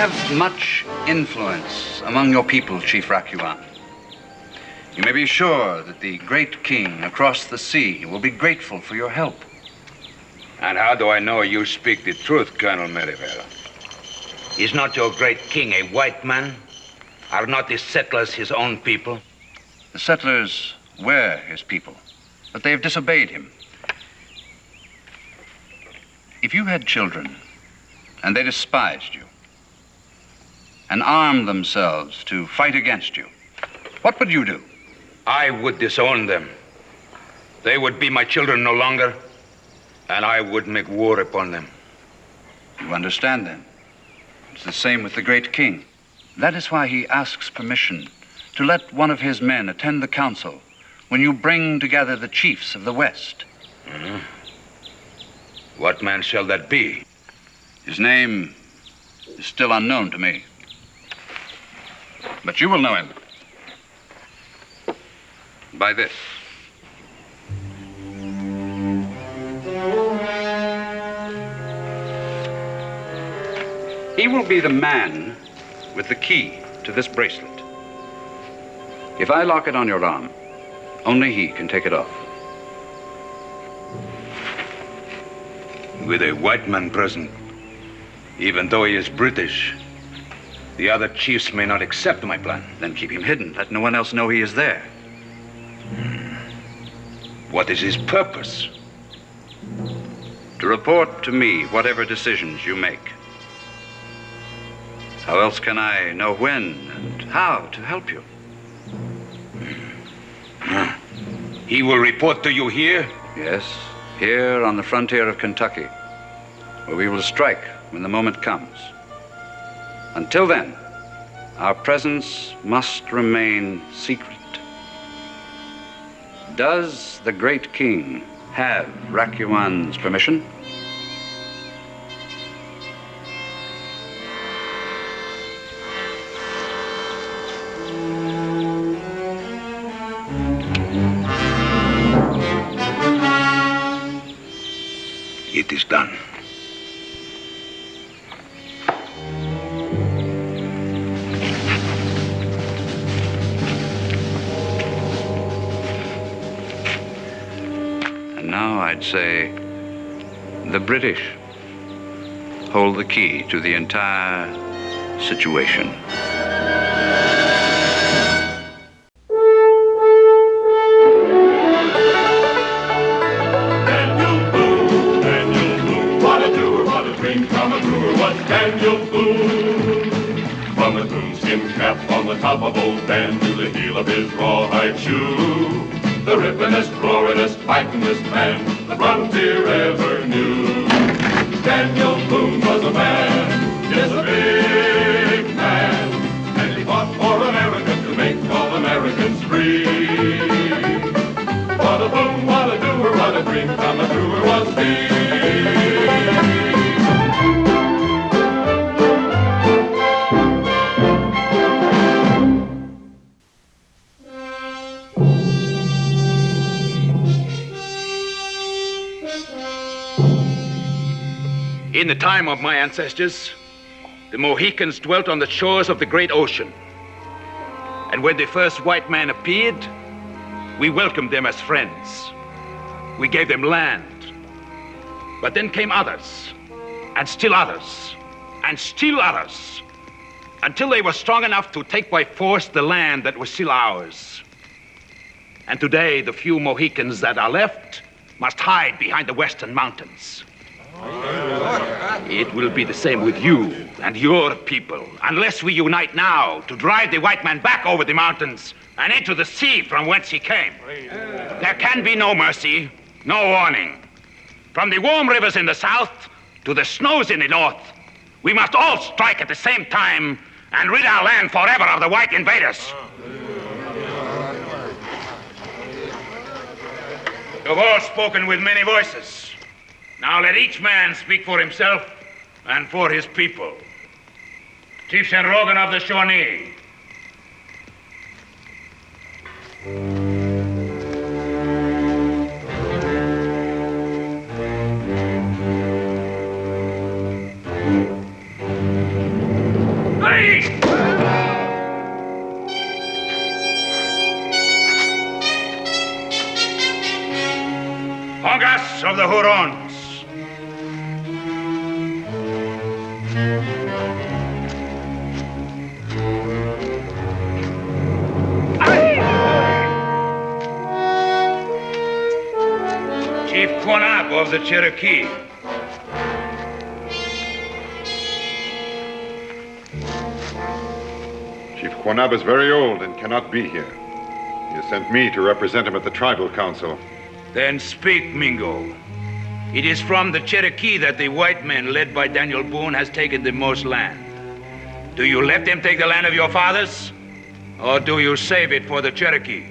have much influence among your people, Chief Rakuan. You may be sure that the great king across the sea will be grateful for your help. And how do I know you speak the truth, Colonel Merivale? Is not your great king a white man? Are not the settlers his own people? The settlers were his people, but they have disobeyed him. If you had children, and they despised you, and armed themselves to fight against you, what would you do? I would disown them. They would be my children no longer, and I would make war upon them. You understand, then? It's the same with the great king. That is why he asks permission to let one of his men attend the council when you bring together the chiefs of the West. Mm-hmm. What man shall that be? His name is still unknown to me. But you will know him by this. He will be the man with the key to this bracelet. If I lock it on your arm, only he can take it off. With a white man present, even though he is British, the other chiefs may not accept my plan. Then keep him hidden. Let no one else know he is there. What is his purpose? To report to me whatever decisions you make. How else can I know when and how to help you? He will report to you here? Yes, here on the frontier of Kentucky, where we will strike when the moment comes. Until then, our presence must remain secret. Does the great king have Rakuan's permission? It is done. And now I'd say the British hold the key to the entire situation. Top of old Dan to the heel of his rawhide shoe. The rippinest, roaringest, fightingest man the frontier ever knew. Daniel Boone was a man, yes, a big man, and he fought for America to make all Americans free. What a boom, what a doer, what a dream come truer was he. In the time of my ancestors, the Mohicans dwelt on the shores of the great ocean. And when the first white man appeared, we welcomed them as friends. We gave them land. But then came others, and still others, and still others, until they were strong enough to take by force the land that was still ours. And today, the few Mohicans that are left must hide behind the western mountains. It will be the same with you and your people, unless we unite now to drive the white man back over the mountains and into the sea from whence he came. There can be no mercy, no warning. From the warm rivers in the south to the snows in the north, we must all strike at the same time and rid our land forever of the white invaders. You've all spoken with many voices. Now let each man speak for himself and for his people. Chief St. Rogan of the Shawnee. Fess of the Hurons. Chief Quanab of the Cherokee. Chief Quanab is very old and cannot be here. He has sent me to represent him at the tribal council. Then speak, Mingo. It is from the Cherokee that the white men, led by Daniel Boone, has taken the most land. Do you let them take the land of your fathers? Or do you save it for the Cherokee?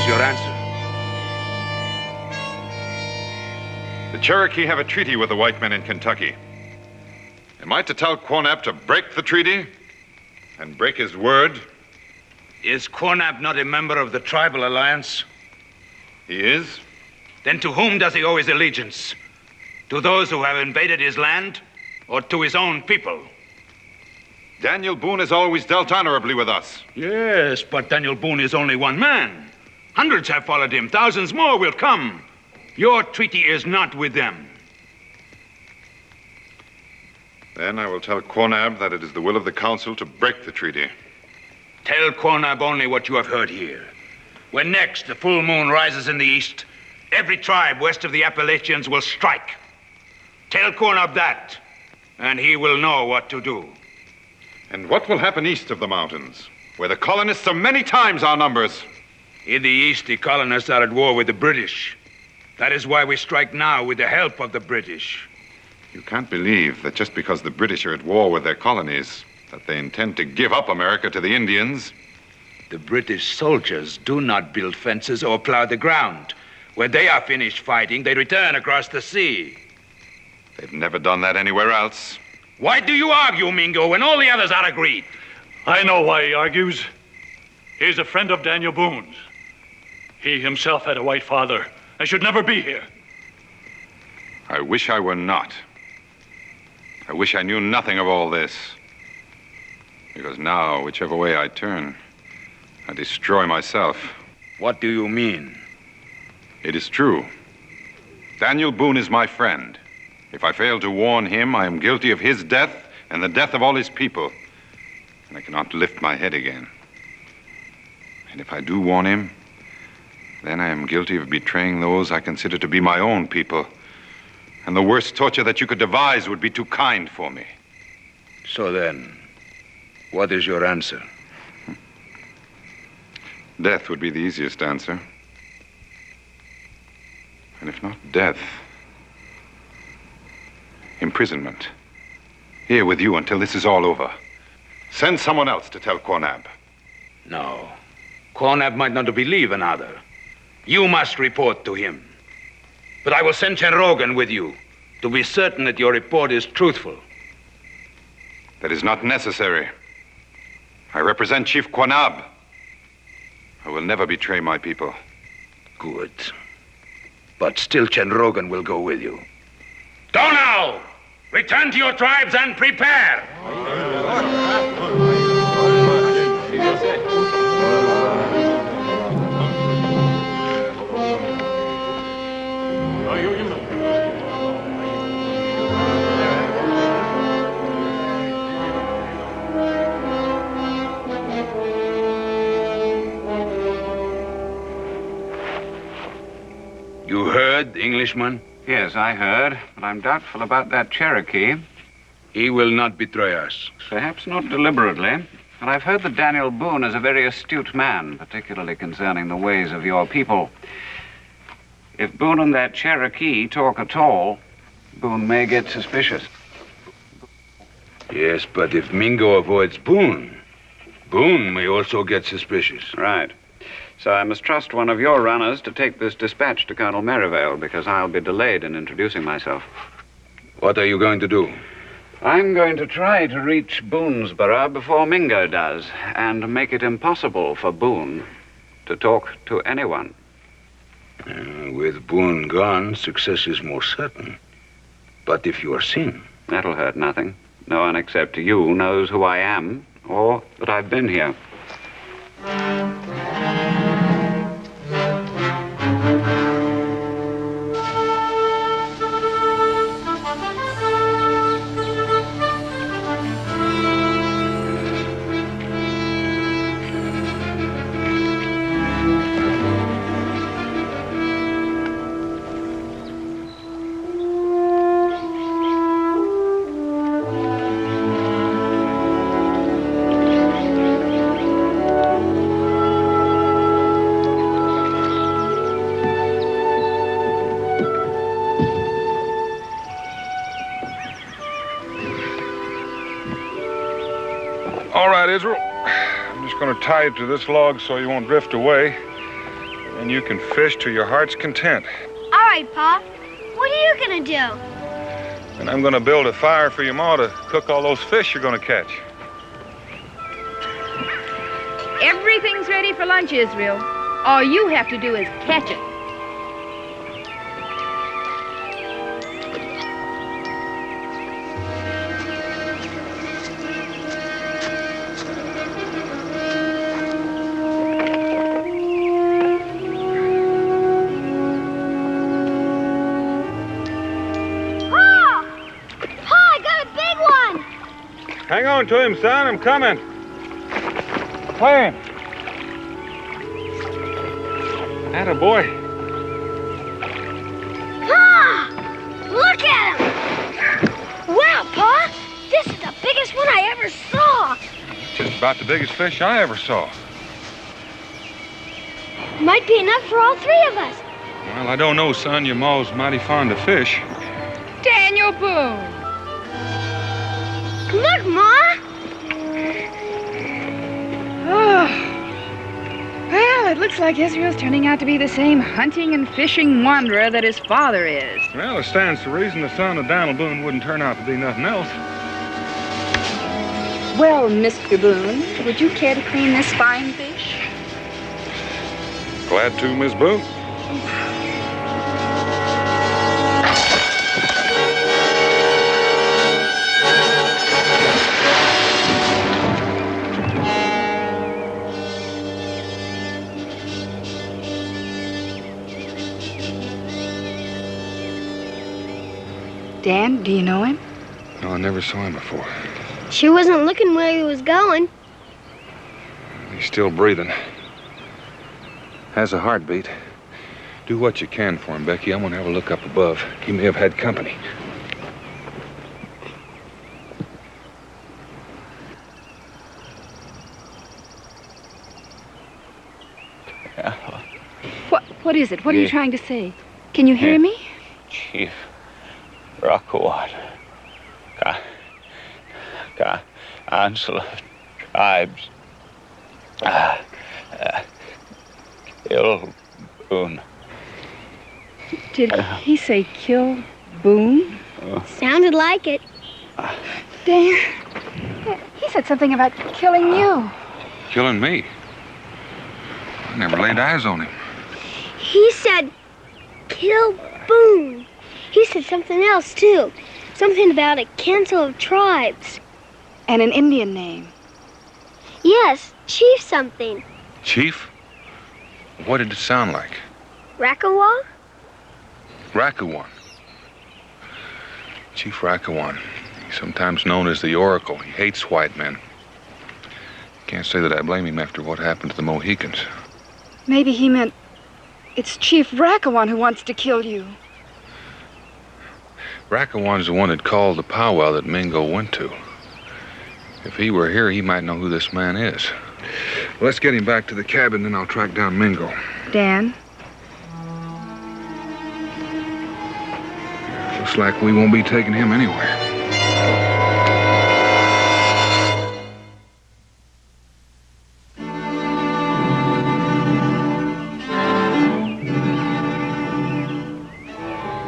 Your answer? The Cherokee have a treaty with the white men in Kentucky. Am I to tell Quanab to break the treaty and break his word? Is Quanab not a member of the tribal alliance? He is. Then to whom does he owe his allegiance? To those who have invaded his land, or to his own people? Daniel Boone has always dealt honorably with us. Yes, but Daniel Boone is only one man. Hundreds have followed him. Thousands more will come. Your treaty is not with them. Then I will tell Quanab that it is the will of the council to break the treaty. Tell Quanab only what you have heard here. When next the full moon rises in the east, every tribe west of the Appalachians will strike. Tell Quanab that, and he will know what to do. And what will happen east of the mountains, where the colonists are many times our numbers? In the east, the colonists are at war with the British. That is why we strike now with the help of the British. You can't believe that just because the British are at war with their colonies, that they intend to give up America to the Indians. The British soldiers do not build fences or plow the ground. When they are finished fighting, they return across the sea. They've never done that anywhere else. Why do you argue, Mingo, when all the others are agreed? I know why he argues. He's a friend of Daniel Boone's. He himself had a white father and should never be here. I wish I were not. I wish I knew nothing of all this. Because now, whichever way I turn, I destroy myself. What do you mean? It is true. Daniel Boone is my friend. If I fail to warn him, I am guilty of his death and the death of all his people. And I cannot lift my head again. And if I do warn him, then I am guilty of betraying those I consider to be my own people. And the worst torture that you could devise would be too kind for me. So then, what is your answer? Death would be the easiest answer. And if not death, imprisonment. Here with you until this is all over. Send someone else to tell Quanab. No. Quanab might not believe another. You must report to him. But I will send Chen with you to be certain that your report is truthful. That is not necessary. I represent Chief Quanab. I will never betray my people. Good. But still Chen will go with you. Go now! Return to your tribes and prepare! You heard, Englishman? Yes, I heard, but I'm doubtful about that Cherokee. He will not betray us. Perhaps not deliberately, but I've heard that Daniel Boone is a very astute man, particularly concerning the ways of your people. If Boone and that Cherokee talk at all, Boone may get suspicious. Yes, but if Mingo avoids Boone, Boone may also get suspicious. Right. So I must trust one of your runners to take this dispatch to Colonel Merivale, because I'll be delayed in introducing myself. What are you going to do? I'm going to try to reach Boonesborough before Mingo does, and make it impossible for Boone to talk to anyone. With Boone gone, success is more certain. But if you are seen... That'll hurt nothing. No one except you knows who I am, or that I've been here. All right, Israel. I'm just going to tie you to this log so you won't drift away. And you can fish to your heart's content. All right, Pa. What are you gonna do? And I'm going to build a fire for your ma to cook all those fish you're going to catch. Everything's ready for lunch, Israel. All you have to do is catch it. Hang on to him, son. I'm coming. Playing. Attaboy. Pa! Look at him! Wow, Pa! This is the biggest one I ever saw. Just about the biggest fish I ever saw. Might be enough for all three of us. Well, I don't know, son. Your ma's mighty fond of fish. Daniel Boone. Look, Ma! Oh. Well, it looks like Israel's turning out to be the same hunting and fishing wanderer that his father is. Well, it stands to reason the son of Daniel Boone wouldn't turn out to be nothing else. Well, Mr. Boone, would you care to clean this fine fish? Glad to, Miss Boone. Dan, do you know him? No, I never saw him before. She wasn't looking where he was going. He's still breathing. Has a heartbeat. Do what you can for him, Becky. I'm gonna have a look up above. He may have had company. What is it? What are you trying to say? Can you hear me? Chief Rockawat. Council of Tribes. Kill Boone. Did he say kill Boone? Sounded like it. Dan, he said something about killing you. Killing me? I never laid eyes on him. He said, kill Boone. He said something else, too. Something about a council of tribes. And an Indian name. Yes, Chief something. Chief? What did it sound like? Rakawa? Rakawan. Chief Rakawan. He's sometimes known as the Oracle. He hates white men. Can't say that I blame him after what happened to the Mohicans. Maybe he meant it's Chief Rakawan who wants to kill you. Rakawan's the one that called the powwow that Mingo went to. If he were here, he might know who this man is. Let's get him back to the cabin, then I'll track down Mingo. Dan? Looks like we won't be taking him anywhere.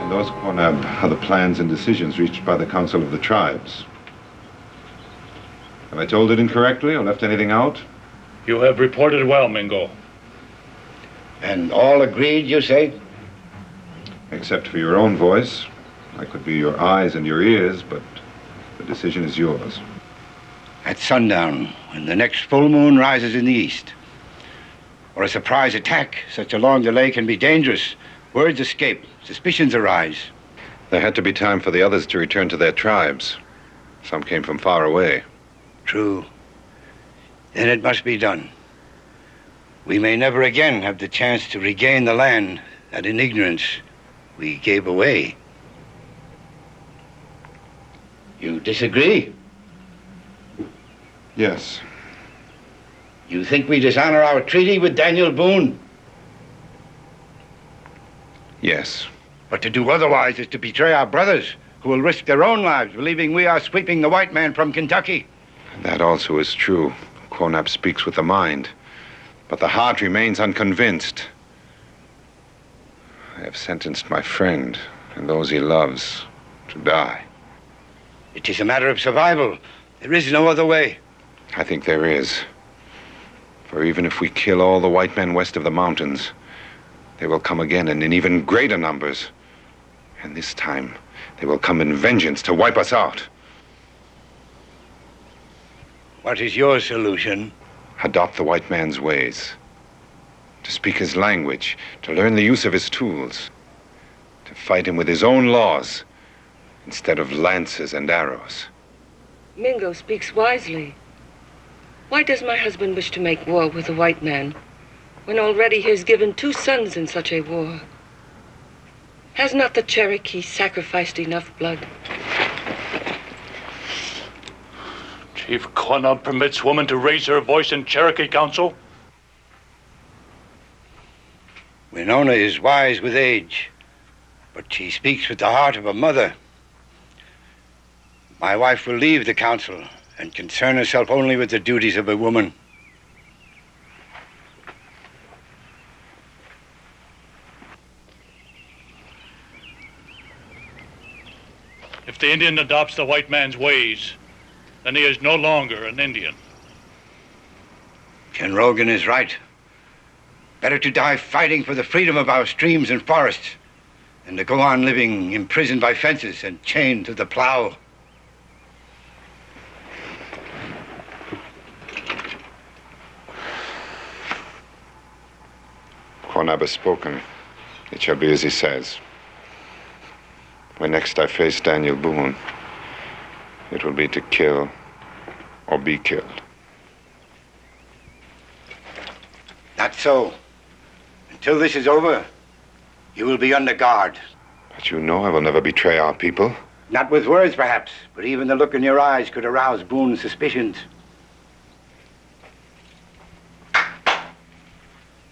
And those, Quanab, are the plans and decisions reached by the Council of the Tribes. Have I told it incorrectly or left anything out? You have reported well, Mingo. And all agreed, you say? Except for your own voice. I could be your eyes and your ears, but the decision is yours. At sundown, when the next full moon rises in the east. Or a surprise attack, such a long delay can be dangerous. Words escape, suspicions arise. There had to be time for the others to return to their tribes. Some came from far away. True. Then it must be done. We may never again have the chance to regain the land that in ignorance we gave away. You disagree? Yes. You think we dishonor our treaty with Daniel Boone? Yes. But to do otherwise is to betray our brothers, who will risk their own lives, believing we are sweeping the white man from Kentucky. That also is true. Quonab speaks with the mind, but the heart remains unconvinced. I have sentenced my friend and those he loves to die. It is a matter of survival. There is no other way. I think there is. For even if we kill all the white men west of the mountains, they will come again and in even greater numbers. And this time, they will come in vengeance to wipe us out. What is your solution? Adopt the white man's ways. To speak his language, to learn the use of his tools. To fight him with his own laws, instead of lances and arrows. Mingo speaks wisely. Why does my husband wish to make war with the white man, when already he has given 2 sons in such a war? Has not the Cherokee sacrificed enough blood? Chief Quonab permits woman to raise her voice in Cherokee Council? Winona is wise with age, but she speaks with the heart of a mother. My wife will leave the council and concern herself only with the duties of a woman. If the Indian adopts the white man's ways, then he is no longer an Indian. Ken Rogan is right. Better to die fighting for the freedom of our streams and forests than to go on living imprisoned by fences and chained to the plow. Quonab has spoken. It shall be as he says. When next I face Daniel Boone, it will be to kill or be killed. Not so. Until this is over, you will be under guard. But you know I will never betray our people. Not with words, perhaps, but even the look in your eyes could arouse Boone's suspicions.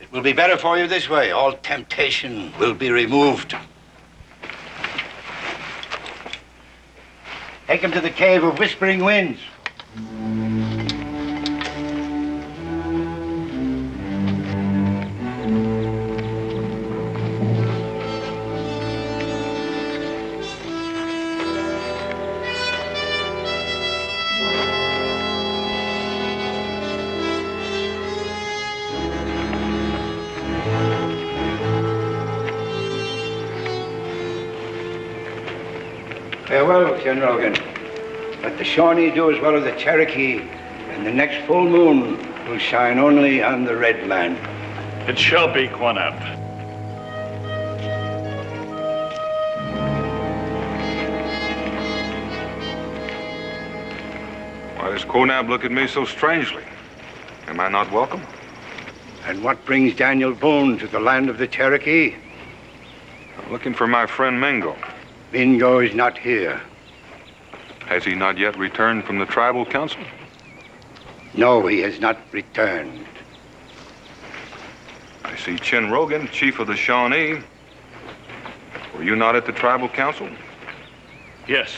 It will be better for you this way. All temptation will be removed. Take him to the cave of Whispering Winds. Farewell, Ken Rogan. Let the Shawnee do as well as the Cherokee, and the next full moon will shine only on the red man. It shall be, Quonab. Why does Quonab look at me so strangely? Am I not welcome? And what brings Daniel Boone to the land of the Cherokee? I'm looking for my friend Mingo. Mingo is not here. Has he not yet returned from the tribal council? No, he has not returned. I see Chin Rogan, chief of the Shawnee. Were you not at the tribal council? Yes.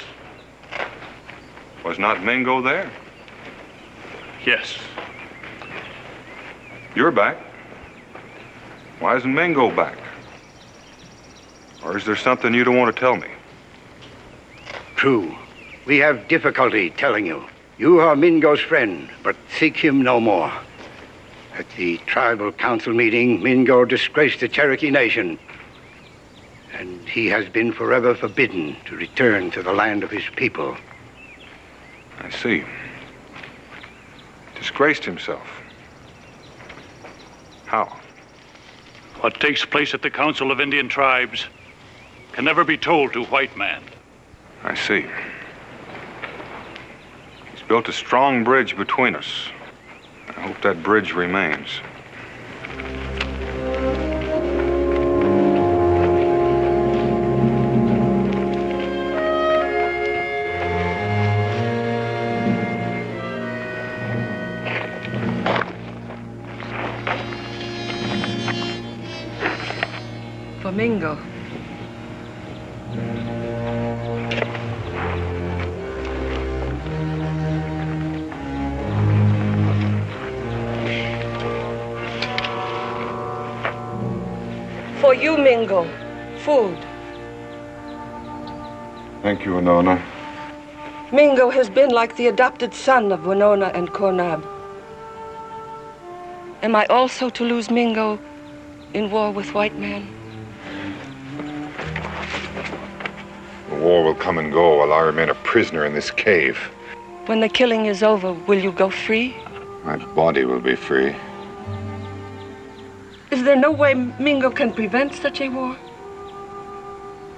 Was not Mingo there? Yes. You're back. Why isn't Mingo back? Or is there something you don't want to tell me? True. We have difficulty telling you. You are Mingo's friend, but seek him no more. At the tribal council meeting, Mingo disgraced the Cherokee Nation, and he has been forever forbidden to return to the land of his people. I see. Disgraced himself. How? What takes place at the Council of Indian Tribes can never be told to white man. I see. He's built a strong bridge between us. I hope that bridge remains. For Mingo. For you, Mingo. Food. Thank you, Winona. Mingo has been like the adopted son of Winona and Cornab. Am I also to lose Mingo in war with white men? The war will come and go while I remain a prisoner in this cave. When the killing is over, will you go free? My body will be free. Is there no way Mingo can prevent such a war?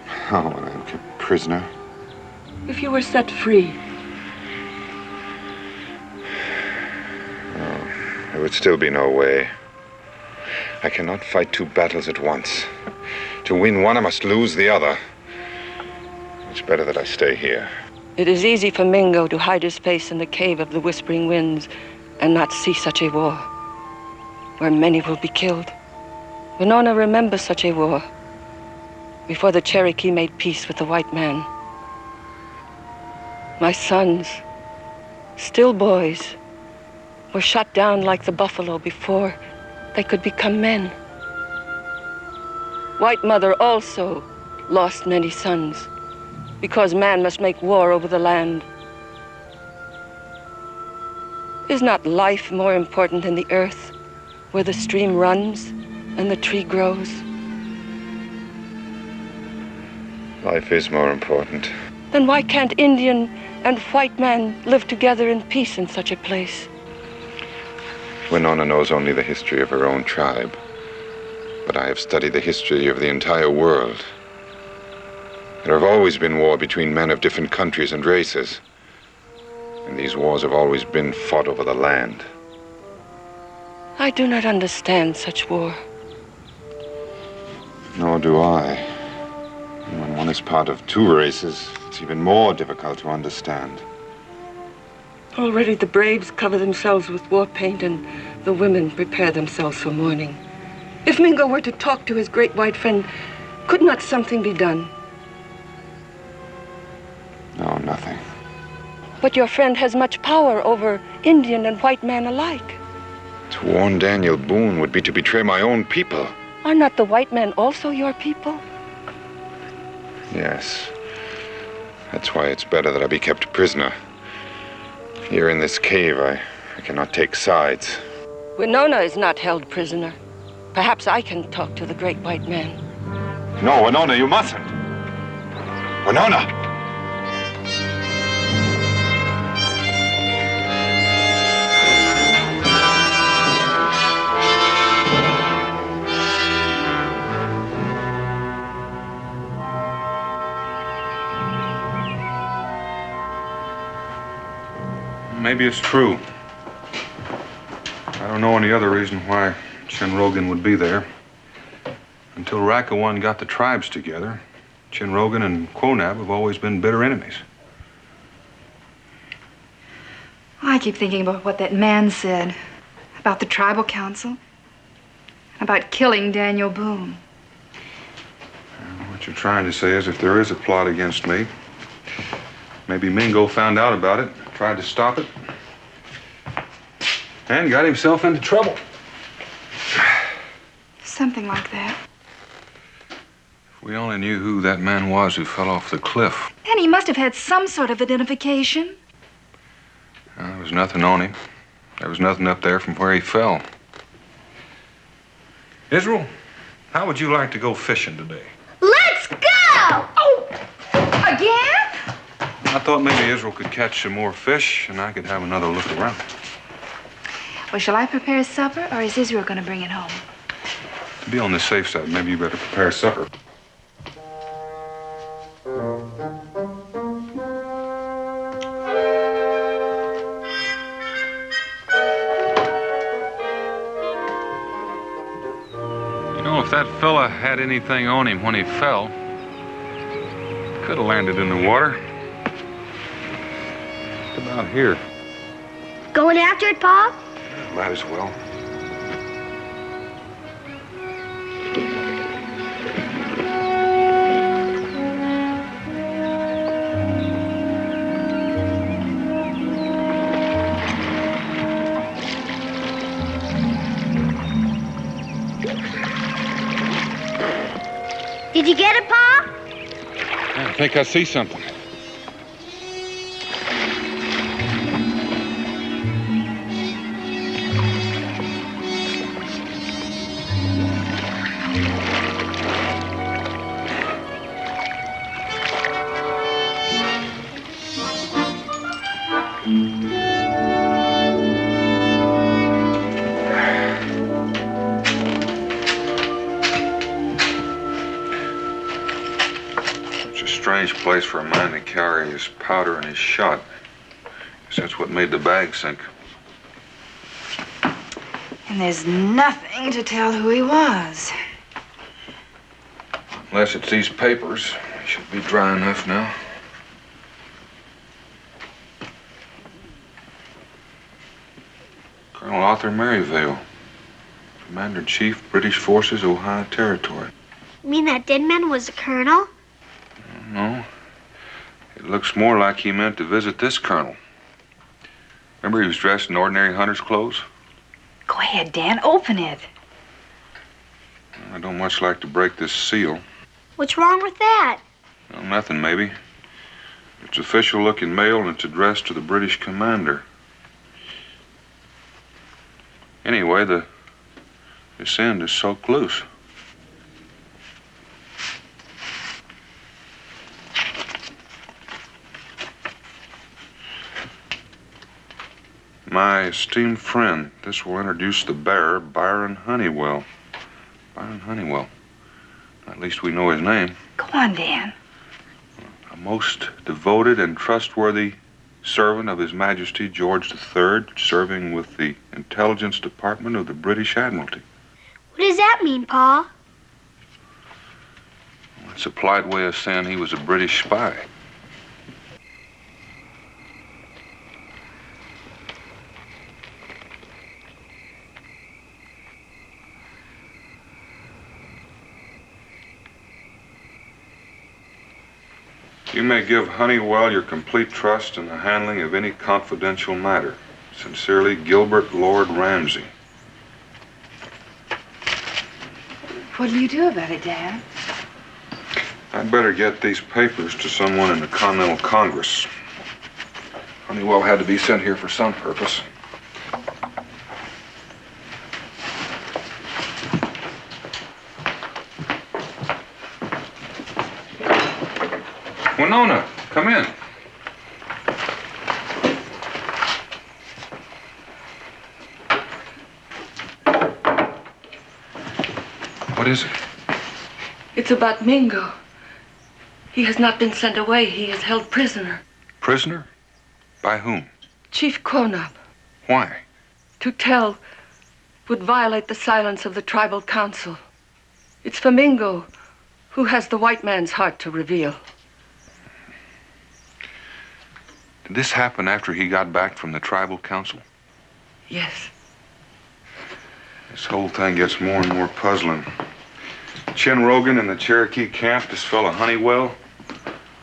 How, when I am kept prisoner? If you were set free. Oh, there would still be no way. I cannot fight two battles at once. To win one, I must lose the other. It's better that I stay here. It is easy for Mingo to hide his face in the cave of the Whispering Winds and not see such a war, where many will be killed. Winona remembers such a war, before the Cherokee made peace with the white man. My sons, still boys, were shot down like the buffalo before they could become men. White Mother also lost many sons, because man must make war over the land. Is not life more important than the earth, where the stream runs and the tree grows? Life is more important. Then why can't Indian and white man live together in peace in such a place? Winona knows only the history of her own tribe. But I have studied the history of the entire world. There have always been war between men of different countries and races. And these wars have always been fought over the land. I do not understand such war. Nor do I. And when one is part of two races, it's even more difficult to understand. Already the braves cover themselves with war paint and the women prepare themselves for mourning. If Mingo were to talk to his great white friend, could not something be done? No, nothing. But your friend has much power over Indian and white man alike. To warn Daniel Boone would be to betray my own people. Are not the white men also your people? Yes. That's why it's better that I be kept prisoner. Here in this cave, I cannot take sides. Winona is not held prisoner. Perhaps I can talk to the great white man. No, Winona, you mustn't. Winona! Maybe it's true. I don't know any other reason why Chinrogan would be there. Until Rakawan got the tribes together, Chinrogan and Quonab have always been bitter enemies. I keep thinking about what that man said about the tribal council, about killing Daniel Boone. What you're trying to say is if there is a plot against me, maybe Mingo found out about it, tried to stop it, and got himself into trouble. Something like that. If we only knew who that man was who fell off the cliff. And he must have had some sort of identification. was nothing on him. There was nothing up there from where he fell. Israel, how would you like to go fishing today? Let's go! Oh, again? I thought maybe Israel could catch some more fish and I could have another look around. Well, shall I prepare supper, or is Israel going to bring it home? To be on the safe side, maybe you better prepare supper. You know, if that fella had anything on him when he fell, could have landed in the water. Just about here. Going after it, Pa? Might as well. Did you get it, Pa? I think I see something. Strange place for a man to carry his powder and his shot. Guess that's what made the bag sink. And there's nothing to tell who he was. Unless it's these papers. They should be dry enough now. Colonel Arthur Merivale, Commander-in-Chief, British Forces, Ohio Territory. You mean that dead man was a colonel? No. It looks more like he meant to visit this colonel. Remember he was dressed in ordinary hunter's clothes? Go ahead, Dan. Open it. I don't much like to break this seal. What's wrong with that? Well, nothing, maybe. It's official-looking mail, and it's addressed to the British commander. Anyway, this end is soaked loose. My esteemed friend, this will introduce the bearer, Byron Honeywell. Byron Honeywell. At least we know his name. Go on, Dan. A most devoted and trustworthy servant of His Majesty George III, serving with the Intelligence Department of the British Admiralty. What does that mean, Pa? It's a polite way of saying he was a British spy. You may give Honeywell your complete trust in the handling of any confidential matter. Sincerely, Gilbert Lord Ramsay. What'll you do about it, Dan? I'd better get these papers to someone in the Continental Congress. Honeywell had to be sent here for some purpose. Winona, come in. What is it? It's about Mingo. He has not been sent away. He is held prisoner. Prisoner? By whom? Chief Quonop. Why? To tell would violate the silence of the tribal council. It's for Mingo, who has the white man's heart to reveal. Did this happen after he got back from the tribal council? Yes. This whole thing gets more and more puzzling. Chin Rogan in the Cherokee camp, this fellow Honeywell,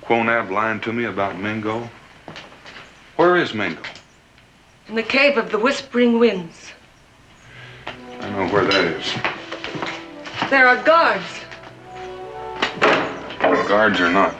Quonab lying to me about Mingo. Where is Mingo? In the cave of the Whispering Winds. I know where that is. There are guards. Guards or not.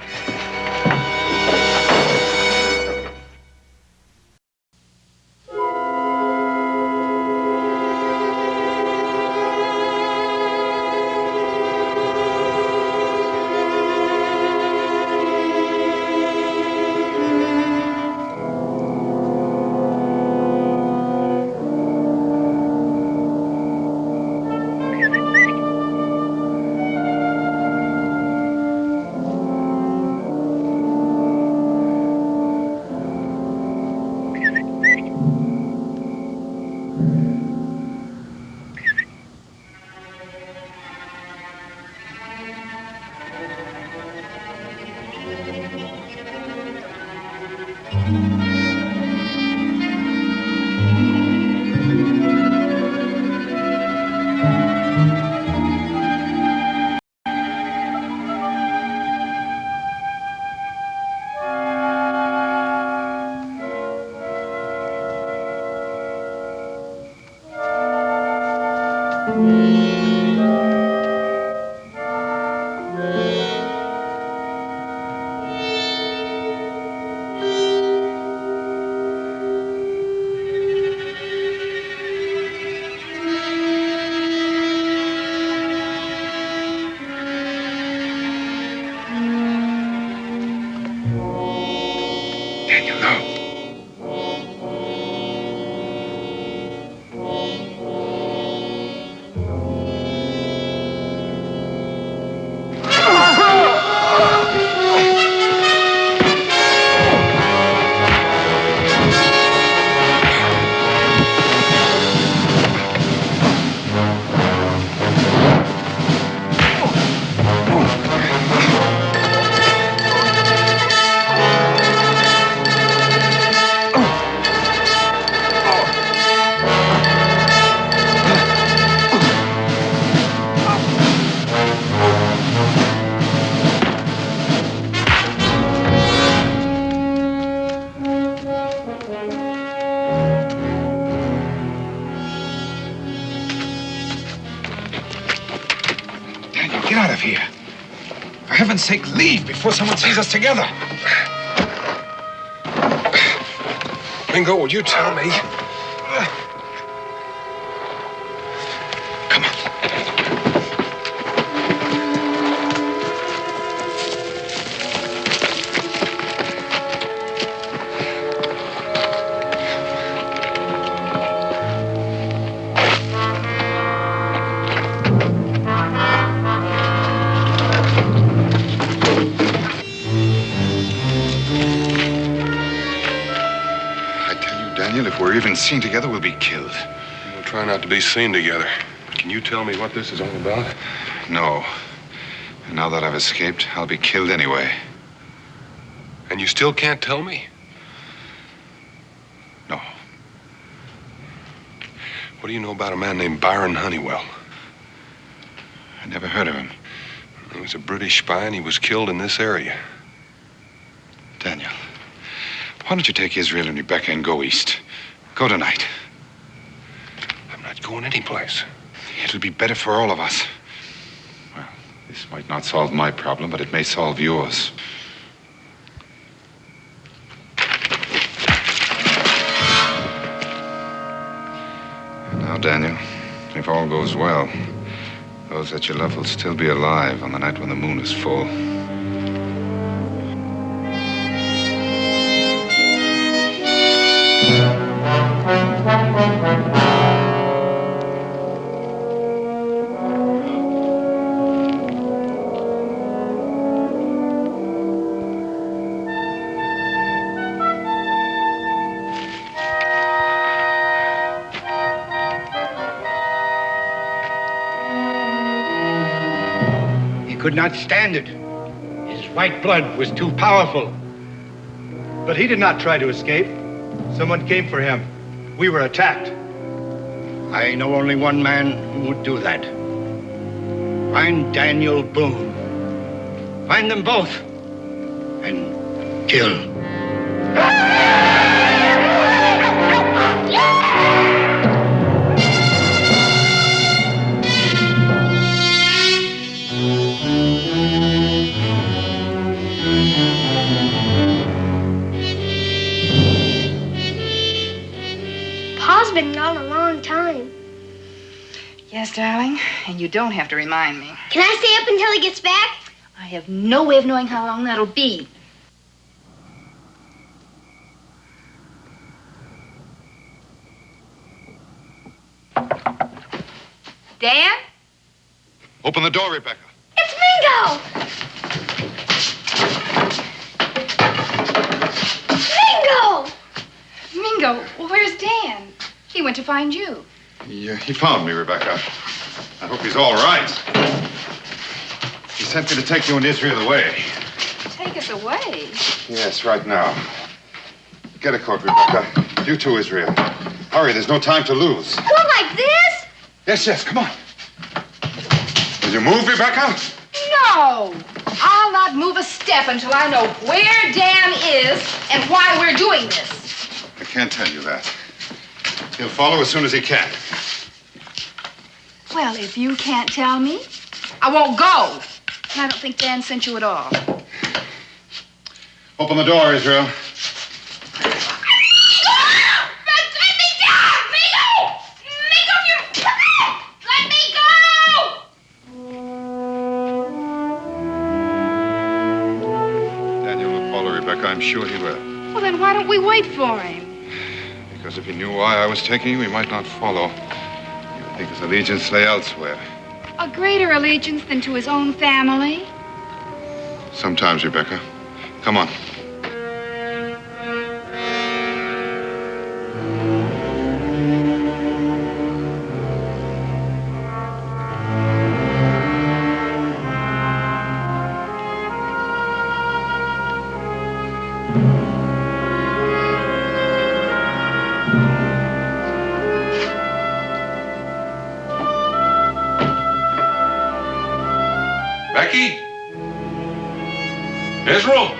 Daniel, no. Get out of here. For heaven's sake, leave before someone sees us together. Mingo, will you tell me? Come on. If we're even seen together, we'll be killed. We'll try not to be seen together. Can you tell me what this is all about? No. And now that I've escaped, I'll be killed anyway. And you still can't tell me? No. What do you know about a man named Byron Honeywell? I never heard of him. He was a British spy, and he was killed in this area. Daniel, why don't you take Israel and Rebecca and go east? Go tonight. I'm not going anyplace. It'll be better for all of us. Well, this might not solve my problem, but it may solve yours. Now, Daniel, if all goes well, those that you love will still be alive on the night when the moon is full. He could not stand it. His white blood was too powerful. But he did not try to escape. Someone came for him. We were attacked. I know only one man who would do that. Find Daniel Boone. Find them both. And kill. Pa's been gone a long time. Yes, darling, and you don't have to remind me. Can I stay up until he gets back? I have no way of knowing how long that'll be. Dan? Open the door, Rebecca. It's Mingo! Mingo! Mingo, where's Dan? He went to find you. He found me, Rebecca. I hope he's all right. He sent me to take you and Israel away. Take us away? Yes, right now. Get a coat, Rebecca. You too, Israel. Hurry, there's no time to lose. What, like this? Yes, come on. Will you move, Rebecca? No! I'll not move a step until I know where Dan is and why we're doing this. I can't tell you that. He'll follow as soon as he can. Well, if you can't tell me, I won't go. And I don't think Dan sent you at all. Open the door, Israel. I'm sure he will. Well, then why don't we wait for him? Because if he knew why I was taking you, he might not follow. He would think his allegiance lay elsewhere. A greater allegiance than to his own family? Sometimes, Rebecca. Come on. Becky? Israel?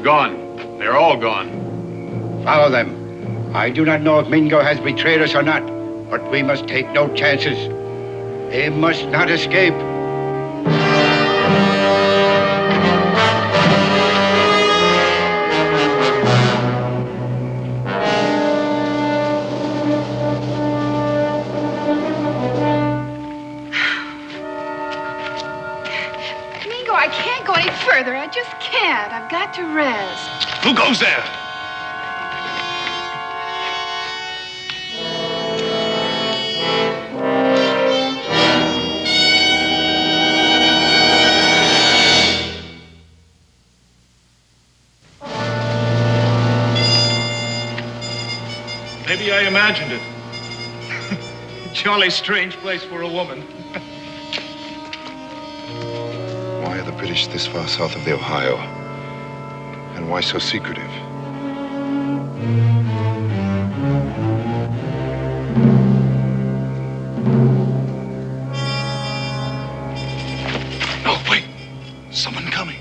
Gone. They're all gone. Follow them. I do not know if Mingo has betrayed us or not, but we must take no chances. They must not escape. I can't go any further. I just can't. I've got to rest. Who goes there? Maybe I imagined it. Jolly strange place for a woman. Why are the British this far south of the Ohio? And why so secretive? No, wait. Someone coming.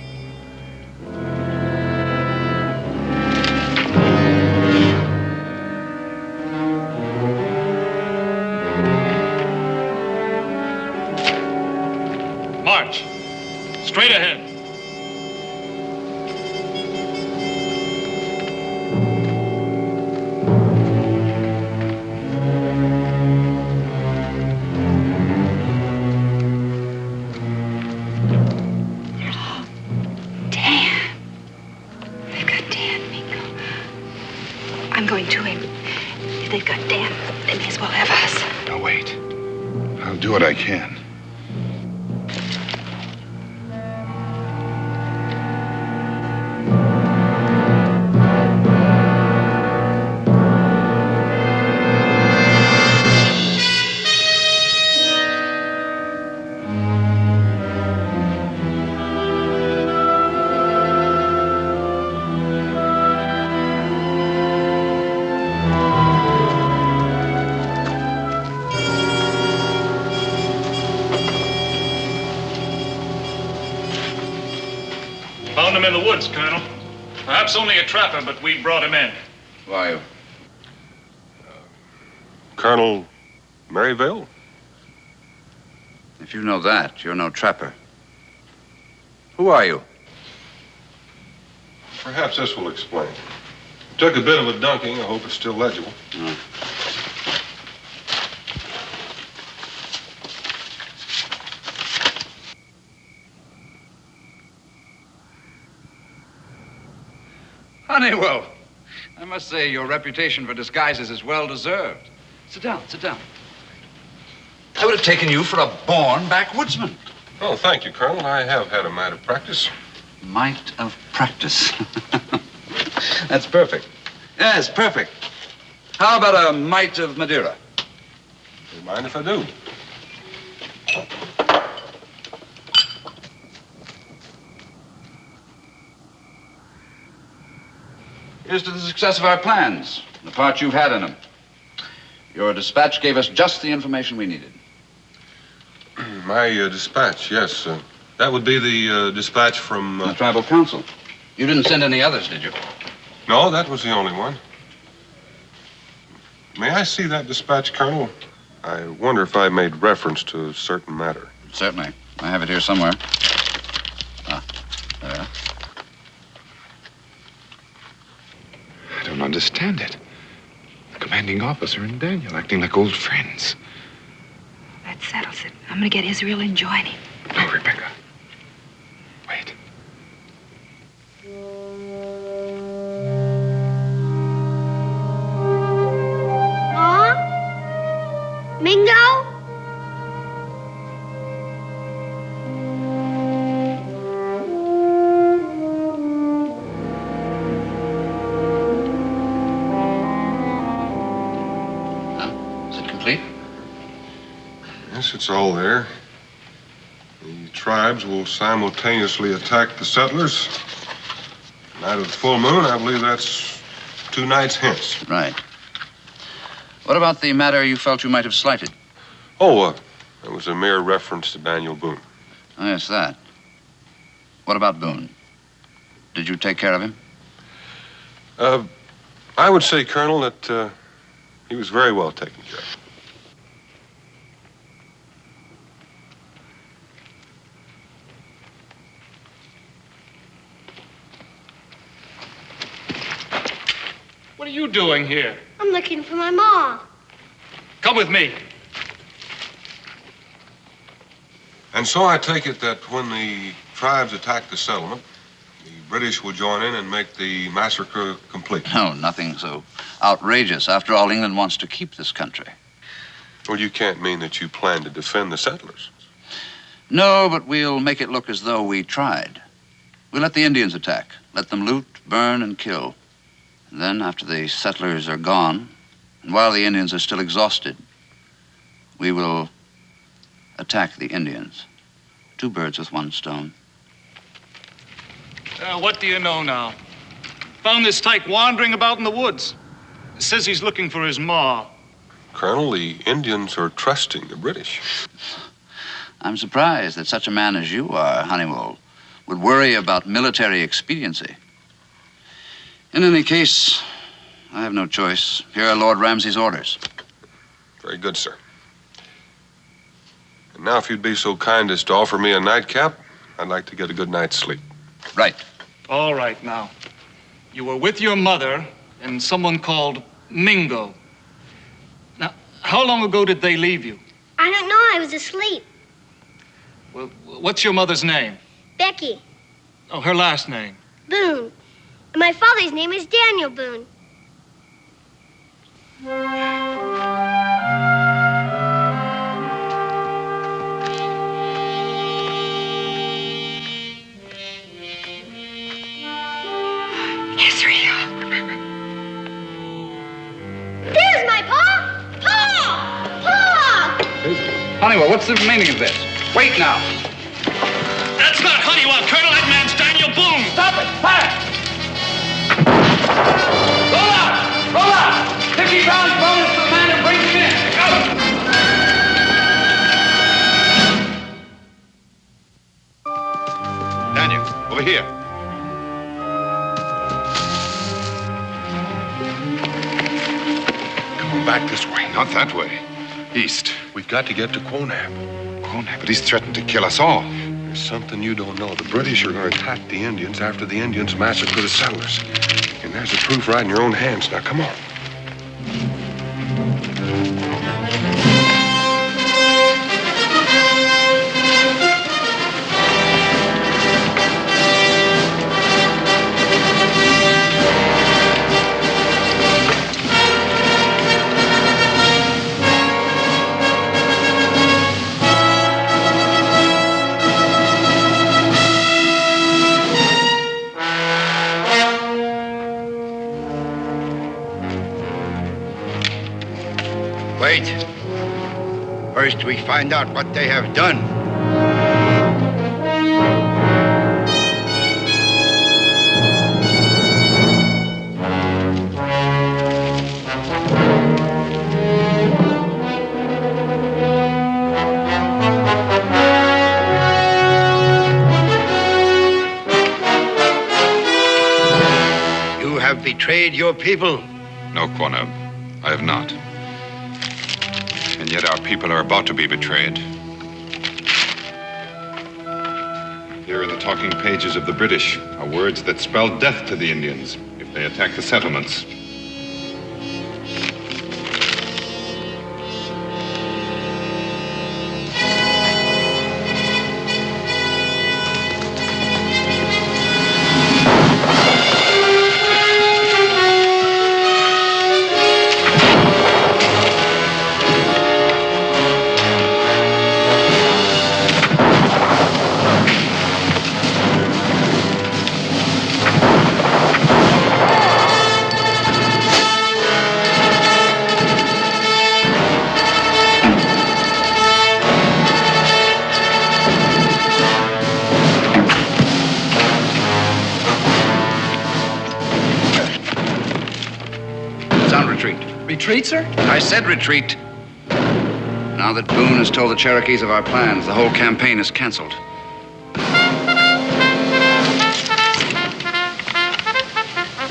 March. Straight ahead. I'm going to him. If they've got Dan, they may as well have us. Now, wait. I'll do what I can. Found him in the woods, Colonel. Perhaps only a trapper, but we brought him in. Who are you? Colonel Maryville? If you know that, you're no trapper. Who are you? Perhaps this will explain. Took a bit of a dunking. I hope it's still legible. Honeywell, I must say your reputation for disguises is well deserved. Sit down, sit down. I would have taken you for a born backwoodsman. Oh, thank you, Colonel. I have had a mite of practice. Mite of practice. That's perfect. Yes, perfect. How about a mite of Madeira? Do you mind if I do? Here's to the success of our plans, the part you've had in them. Your dispatch gave us just the information we needed. My dispatch, yes. That would be the dispatch from... The tribal council. You didn't send any others, did you? No, that was the only one. May I see that dispatch, Colonel? I wonder if I made reference to a certain matter. Certainly. I have it here somewhere. Ah, there. I don't understand it. The commanding officer and Daniel acting like old friends. That settles it. I'm gonna get Israel and join him. No, Rebecca. Wait. Ma? Mingo? Yes, it's all there. The tribes will simultaneously attack the settlers. Night of the full moon, I believe that's 2 nights hence. Right. What about the matter you felt you might have slighted? Oh, that was a mere reference to Daniel Boone. Oh, yes, that. What about Boone? Did you take care of him? I would say, Colonel, that he was very well taken care of. What are you doing here? I'm looking for my ma. Come with me. And so I take it that when the tribes attack the settlement, the British will join in and make the massacre complete. No, nothing so outrageous. After all, England wants to keep this country. Well, you can't mean that you plan to defend the settlers. No, but we'll make it look as though we tried. We'll let the Indians attack. Let them loot, burn, and kill. And then, after the settlers are gone, and while the Indians are still exhausted, we will attack the Indians. 2 birds with 1 stone. What do you know now? Found this tyke wandering about in the woods. Says he's looking for his ma. Colonel, the Indians are trusting the British. I'm surprised that such a man as you are, Honeywell, would worry about military expediency. In any case, I have no choice. Here are Lord Ramsay's orders. Very good, sir. And now, if you'd be so kind as to offer me a nightcap, I'd like to get a good night's sleep. Right. All right, now. You were with your mother and someone called Mingo. Now, how long ago did they leave you? I don't know. I was asleep. Well, what's your mother's name? Becky. Oh, her last name? Boone. And my father's name is Daniel Boone. Israel. There's my pa! Pa! Pa! Honeywell, what's the meaning of this? Wait now. That's not Honeywell, Colonel. That man's Daniel Boone. Stop it! Fire! Roll out! Roll out! 50 pounds bonus for the man who brings him in. Go! Daniel, over here. Come on, back this way, not that way. East. We've got to get to Quonab. Quonab, but he's threatened to kill us all. There's something you don't know. The British are going to attack the Indians after the Indians massacre the settlers. And there's the proof right in your own hands. Now, come on. Wait. First, we find out what they have done. You have betrayed your people. No, Quanah, I have not. And yet our people are about to be betrayed. Here in the talking pages of the British are words that spell death to the Indians if they attack the settlements. Retreat, sir? I said retreat. Now that Boone has told the Cherokees of our plans, the whole campaign is canceled. They're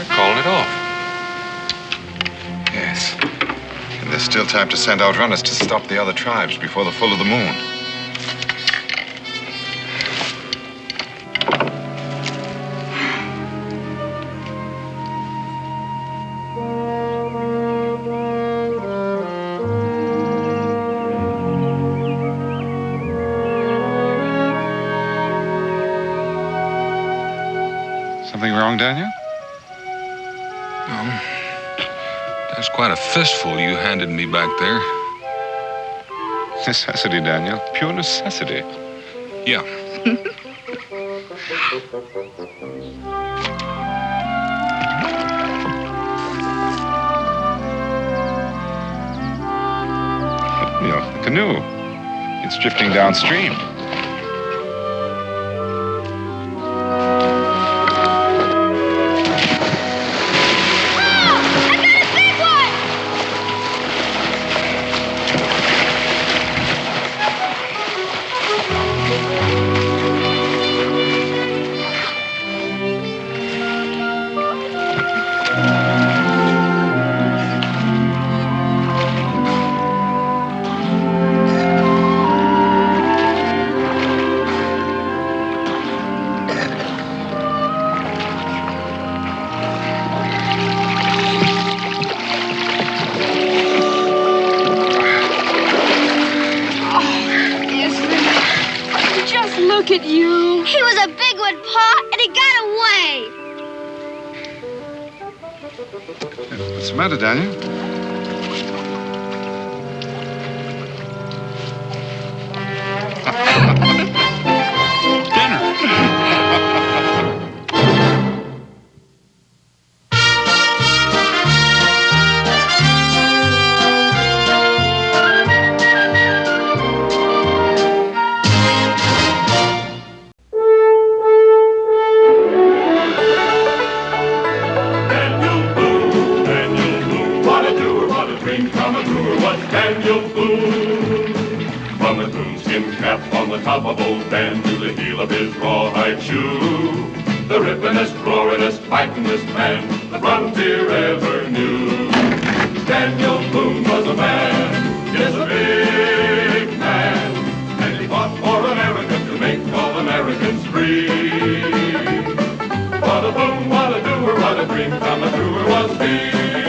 calling it off. Yes. And there's still time to send out runners to stop the other tribes before the full of the moon. Something wrong, Daniel? No. That's quite a fistful you handed me back there. Necessity, Daniel. Pure necessity. Yeah. The canoe. It's drifting downstream. Look at you. He was a big one, Pa, and he got away. What's the matter, Daniel? Daniel Boone. From the coonskin cap on the top of old Dan to the heel of his rawhide shoe, the rippin'est, roaring'est, fighting'est man the frontier ever knew. Daniel Boone was a man, yes, a big man, and he fought for America to make all Americans free. What a boom, what a doer, what a dream come truer was he.